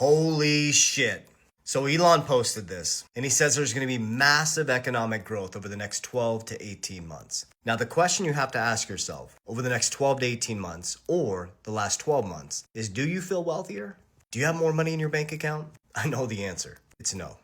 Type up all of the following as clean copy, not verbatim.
Holy shit. So Elon posted this, and he says there's going to be massive economic growth over the next 12 to 18 months. Now, the question you have to ask yourself over the next 12 to 18 months, or the last 12 months, is do you feel wealthier? Do you have more money in your bank account? I know the answer. It's no.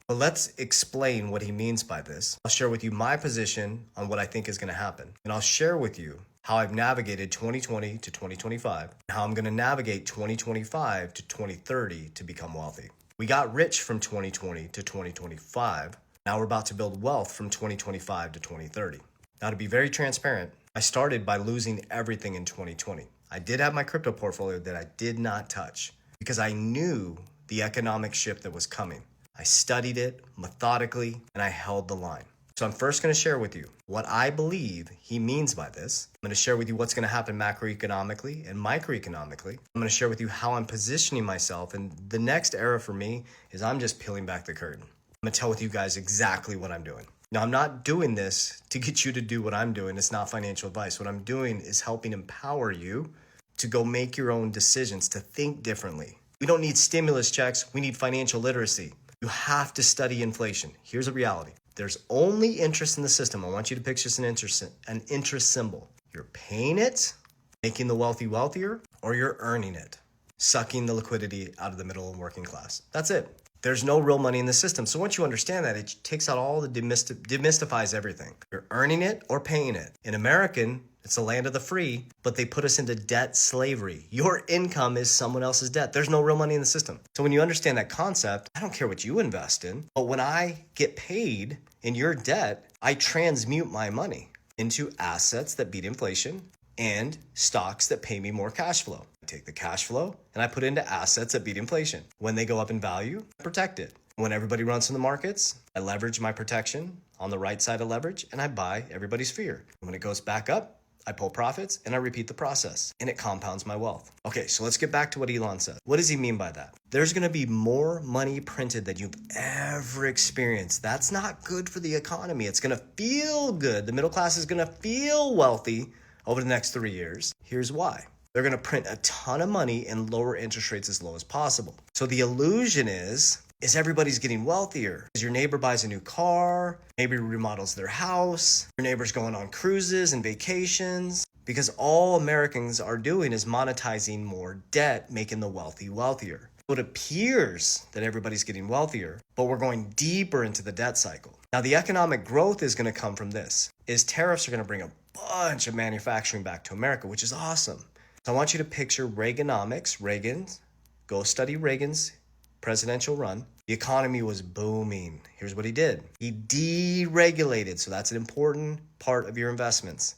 But let's explain what he means by this. I'll share with you my position on what I think is going to happen, and I'll share with you how I've navigated 2020 to 2025, and how I'm going to navigate 2025 to 2030 to become wealthy. We got rich from 2020 to 2025. Now we're about to build wealth from 2025 to 2030. Now, to be very transparent, I started by losing everything in 2020. I did have my crypto portfolio that I did not touch because I knew the economic shift that was coming. I studied it methodically and I held the line. So I'm first going to share with you what I believe he means by this. I'm going to share with you what's going to happen macroeconomically and microeconomically. I'm going to share with you how I'm positioning myself. And the next era for me is I'm just peeling back the curtain. I'm going to tell with you guys exactly what I'm doing. Now, I'm not doing this to get you to do what I'm doing. It's not financial advice. What I'm doing is helping empower you to go make your own decisions, to think differently. We don't need stimulus checks. We need financial literacy. You have to study inflation. Here's a reality. There's only interest in the system. I want you to picture an interest symbol. You're paying it, making the wealthy wealthier, or you're earning it, sucking the liquidity out of the middle and working class. That's it. There's no real money in the system. So once you understand that, it takes out all the demystifies everything. You're earning it or paying it. In American, it's the land of the free, but they put us into debt slavery. Your income is someone else's debt. There's no real money in the system. So when you understand that concept, I don't care what you invest in, but when I get paid in your debt, I transmute my money into assets that beat inflation and stocks that pay me more cash flow. I take the cash flow and I put into assets that beat inflation. When they go up in value, I protect it. When everybody runs in the markets, I leverage my protection on the right side of leverage and I buy everybody's fear. When it goes back up, I pull profits and I repeat the process and it compounds my wealth. Okay, so let's get back to what Elon said. What does he mean by that? There's gonna be more money printed than you've ever experienced. That's not good for the economy. It's gonna feel good. The middle class is gonna feel wealthy over the next 3 years. Here's why. They're gonna print a ton of money and lower interest rates as low as possible. So the illusion is everybody's getting wealthier. As your neighbor buys a new car, neighbor remodels their house, your neighbor's going on cruises and vacations, because all Americans are doing is monetizing more debt, making the wealthy wealthier. So it appears that everybody's getting wealthier, but we're going deeper into the debt cycle. Now, the economic growth is going to come from this, is tariffs are going to bring a bunch of manufacturing back to America, which is awesome. So I want you to picture Reaganomics, go study Reagan's presidential run. The economy was booming. Here's what he did. He deregulated. So that's an important part of your investments.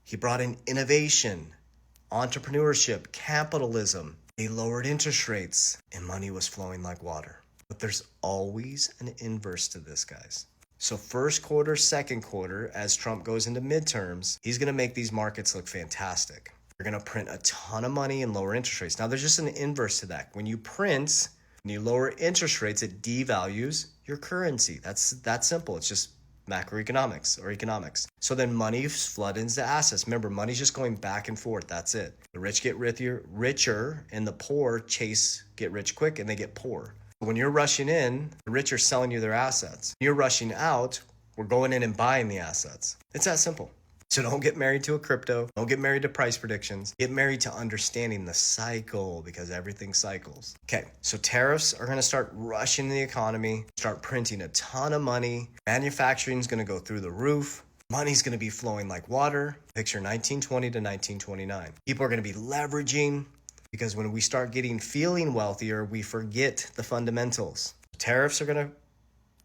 He brought in innovation, entrepreneurship, capitalism. He lowered interest rates and money was flowing like water. But there's always an inverse to this, guys. So first quarter, second quarter, as Trump goes into midterms, he's going to make these markets look fantastic. You're going to print a ton of money and lower interest rates. Now, there's just an inverse to that. When you print and you lower interest rates, it devalues your currency. That's that simple. It's just macroeconomics or economics. So then money floods into assets. Remember, money's just going back and forth. That's it. The rich get richer and the poor get rich quick and they get poor. When you're rushing in, the rich are selling you their assets. You're rushing out, we're going in and buying the assets. It's that simple. So don't get married to a crypto. Don't get married to price predictions. Get married to understanding the cycle because everything cycles. Okay, so tariffs are going to start rushing the economy, start printing a ton of money. Manufacturing is going to go through the roof. Money's going to be flowing like water. Picture 1920 to 1929. People are going to be leveraging because when we start feeling wealthier, we forget the fundamentals. Tariffs are going to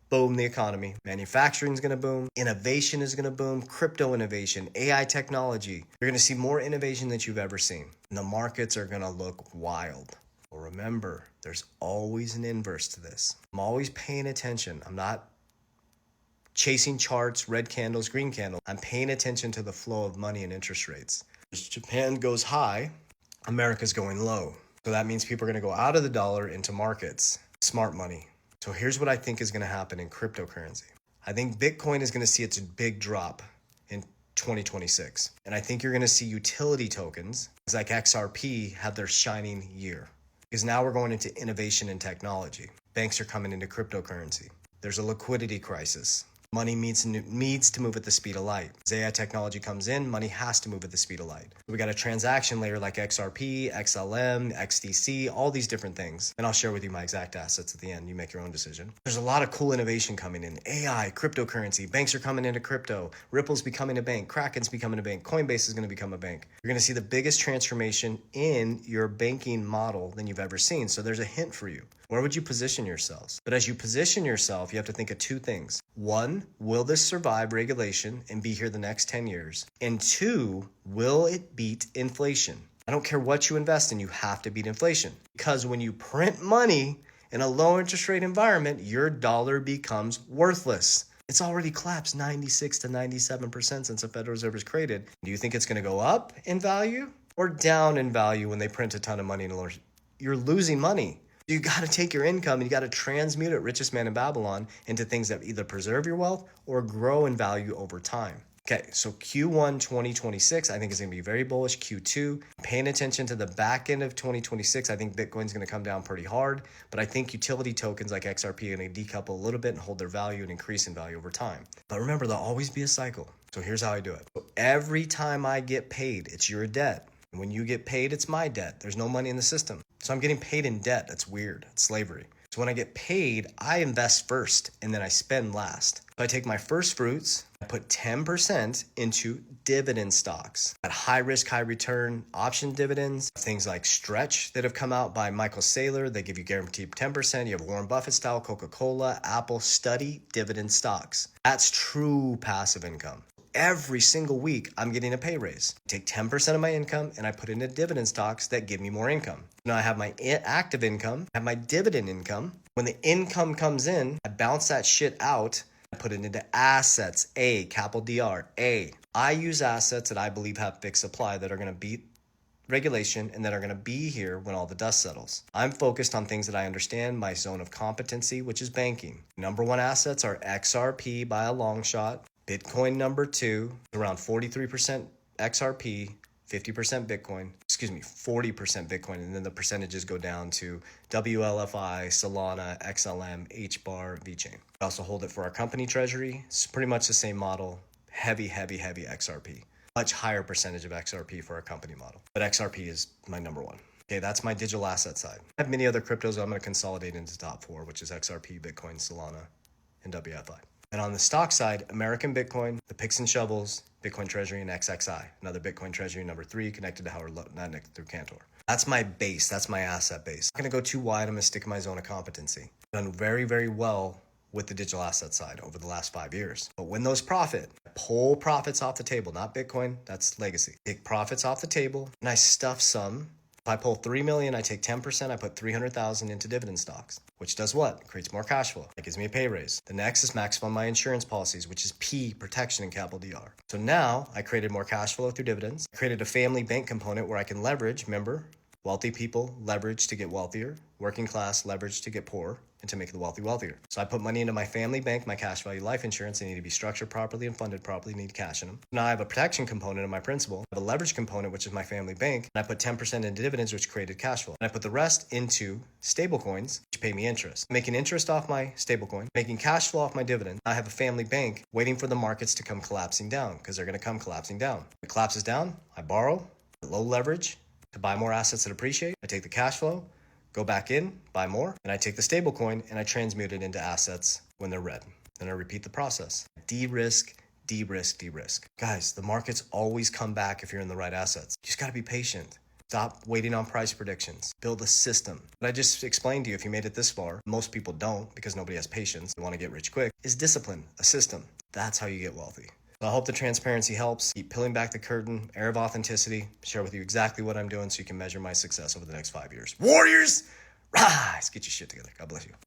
boom the economy. Manufacturing is going to boom. Innovation is going to boom. Crypto innovation, AI technology. You're going to see more innovation than you've ever seen. And the markets are going to look wild. Well, remember, there's always an inverse to this. I'm always paying attention. I'm not chasing charts, red candles, green candles. I'm paying attention to the flow of money and interest rates. As Japan goes high, America's going low. So that means people are going to go out of the dollar into markets. Smart money. So here's what I think is going to happen in cryptocurrency. I think Bitcoin is going to see its big drop in 2026. And I think you're going to see utility tokens like XRP have their shining year. Because now we're going into innovation and technology. Banks are coming into cryptocurrency. There's a liquidity crisis. Money needs to move at the speed of light. As AI technology comes in, money has to move at the speed of light. We got a transaction layer like XRP, XLM, XDC, all these different things. And I'll share with you my exact assets at the end. You make your own decision. There's a lot of cool innovation coming in. AI, cryptocurrency, banks are coming into crypto. Ripple's becoming a bank. Kraken's becoming a bank. Coinbase is going to become a bank. You're going to see the biggest transformation in your banking model than you've ever seen. So there's a hint for you. Where would you position yourselves? But as you position yourself, you have to think of two things. One, will this survive regulation and be here the next 10 years? And two, will it beat inflation? I don't care what you invest in, you have to beat inflation. Because when you print money in a low interest rate environment, your dollar becomes worthless. It's already collapsed 96 to 97% since the Federal Reserve was created. Do you think it's going to go up in value or down in value when they print a ton of money in a low? You're losing money. You got to take your income and you got to transmute it, richest man in Babylon, into things that either preserve your wealth or grow in value over time. Okay, so Q1 2026, I think is going to be very bullish. Q2, paying attention to the back end of 2026, I think Bitcoin's going to come down pretty hard, but I think utility tokens like XRP are going to decouple a little bit and hold their value and increase in value over time. But remember, there'll always be a cycle. So here's how I do it. So every time I get paid, it's your debt. And when you get paid, it's my debt. There's no money in the system. So I'm getting paid in debt. That's weird. It's slavery. So when I get paid, I invest first and then I spend last. So I take my first fruits, I put 10% into dividend stocks at high risk, high return option dividends, things like Stretch that have come out by Michael Saylor. They give you guaranteed 10%. You have Warren Buffett style, Coca-Cola, Apple, study dividend stocks. That's true passive income. Every single week, I'm getting a pay raise. I take 10% of my income and I put into dividend stocks that give me more income. Now I have my active income, I have my dividend income. When the income comes in, I bounce that shit out. I put it into assets, A, capital DR, A. I use assets that I believe have fixed supply that are going to beat regulation and that are going to be here when all the dust settles. I'm focused on things that I understand, my zone of competency, which is banking. Number one assets are XRP by a long shot. Bitcoin number two, around 43% XRP, 50% Bitcoin, 40% Bitcoin, and then the percentages go down to WLFI, Solana, XLM, HBAR, VeChain. I also hold it for our company treasury. It's pretty much the same model, heavy XRP. Much higher percentage of XRP for our company model. But XRP is my number one. Okay, that's my digital asset side. I have many other cryptos that I'm going to consolidate into top four, which is XRP, Bitcoin, Solana, and WFI. And on the stock side, American Bitcoin, the picks and shovels, Bitcoin Treasury, and XXI, another Bitcoin Treasury number 3 connected to Howard Lutnick through Cantor. That's my base. That's my asset base. I'm going to go too wide. I'm going to stick in my zone of competency. I've done very, very well with the digital asset side over the last 5 years. But when those profit, I pull profits off the table, not Bitcoin, that's legacy. Take profits off the table and I stuff some. If I pull $3 million, I take 10%, I put $300,000 into dividend stocks, which does what? Creates more cash flow. It gives me a pay raise. The next is max fund my insurance policies, which is P, protection and capital DR. So now I created more cash flow through dividends. I created a family bank component where I can leverage, remember, wealthy people leverage to get wealthier, working class leverage to get poor, and to make the wealthy wealthier. So I put money into my family bank, my cash value life insurance. They need to be structured properly and funded properly, need cash in them. Now I have a protection component in my principal. I have a leverage component, which is my family bank. And I put 10% into dividends, which created cash flow. And I put the rest into stable coins, which pay me interest. I'm making interest off my stable coin, making cash flow off my dividend. I have a family bank waiting for the markets to come collapsing down because they're going to come collapsing down. If it collapses down, I borrow at low leverage to buy more assets that appreciate. I take the cash flow, go back in, buy more, and I take the stable coin and I transmute it into assets when they're red. Then I repeat the process. De-risk, de-risk, de-risk. Guys, the markets always come back if you're in the right assets. You just got to be patient. Stop waiting on price predictions. Build a system. What I just explained to you, if you made it this far, most people don't because nobody has patience. They want to get rich quick, is discipline, a system. That's how you get wealthy. So I hope the transparency helps. Keep peeling back the curtain, air of authenticity, share with you exactly what I'm doing so you can measure my success over the next 5 years. Warriors, rise! Get your shit together. God bless you.